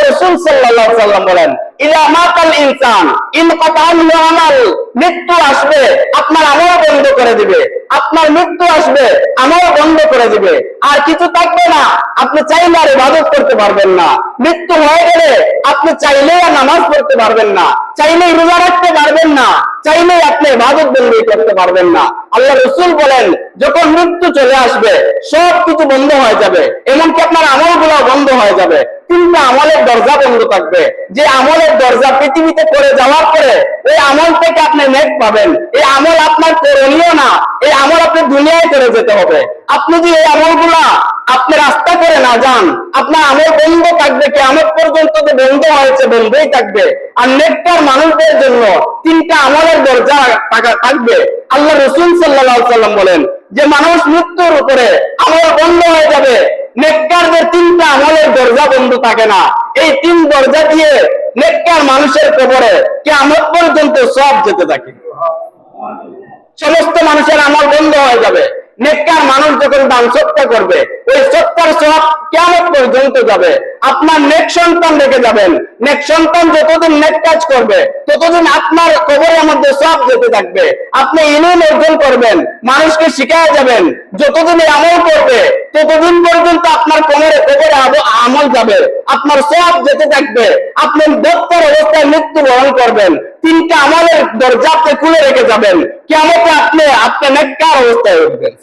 রাসূল সাল্লাল্লাহু আলাইহি ওয়াসাল্লাম বলেন, ইলা মাতাল ইনসান ইনকাতাল আমাল, মৃত্যু আসবে আপনার আমল বন্ধ করে দিবে, আপনার মৃত্যু আসবে আমল বন্ধ করে দিবে, আর কিছু থাকবে না। আপনি চাইলে আর ইবাদত করতে পারবেন না। মৃত্যু হয়ে গেলে আপনি চাইলেই আর নামাজ পড়তে পারবেন না, চাইলেই রোজা রাখতে পারবেন না, চাইলেই আপনি ইবাদত বন্দী করতে পারবেন না। আল্লাহ রাসূল বলেন, যখন মৃত্যু চলে আসবে সব কিছু বন্ধ হয়ে যাবে, এমনকি আপনার আমলগুলো বন্ধ হয়ে যাবে। তিনটা আমলের দরজা বন্ধ থাকবে, যে আমলের দরজা পৃথিবীতে করে যাওয়ার পরে ওই আমল থেকে আপনি নেক পাবেন। এই আমল আপনার করণীয় না, এই আমল আপনি দুনিয়ায় করে যেতে হবে। আপনি যে এই আমলগুলা আপনি রাস্তা করে না যান, আপনার আমল বন্ধ থাকবে, কিয়ামত পর্যন্ত তো বন্ধ হয়েছে, বন্ধই থাকবে। আর নেককার মানুষদের জন্য তিনটা আমলের দরজা থাকবে। আল্লাহ রাসূল সাল্লাল্লাহু আলাইহি ওয়াসাল্লাম বলেন যে মানুষ মৃত্যুর উপরে আমল বন্ধ হয়ে যাবে, নেককারদের তিনটা আমলের দরজা বন্ধ থাকে না। এই তিন দরজা দিয়ে নেককার মানুষের কবরে কিয়ামত পর্যন্ত সব যেতে থাকে। সমস্ত মানুষের আমল বন্ধ হয়ে যাবে। নেককার মানুষ যখন দান সৎকার করবে, ওই সৎকার সব কিয়ামত পর্যন্ত যাবে। আপনার নেক সন্তান রেখে যাবেন, নেক সন্তান যতদিন নেক কাজ করবে ততদিন আপনার কবরের মধ্যে সব যেতে থাকবে। আপনি ইলম অর্জন করবেন, মানুষকে শিখায় যাবেন, যতদিন আমল করবে ততদিন পর্যন্ত আপনার কবরে আমল যাবে, আপনার সব যেতে থাকবে। আপনি দত্তর অবস্থায় মৃত্যুবরণ করবেন, তিনটা আমলের দরজা আপনি খুলে রেখে যাবেন, কিয়ামতে আপনি নেককার অবস্থায় উঠবেন।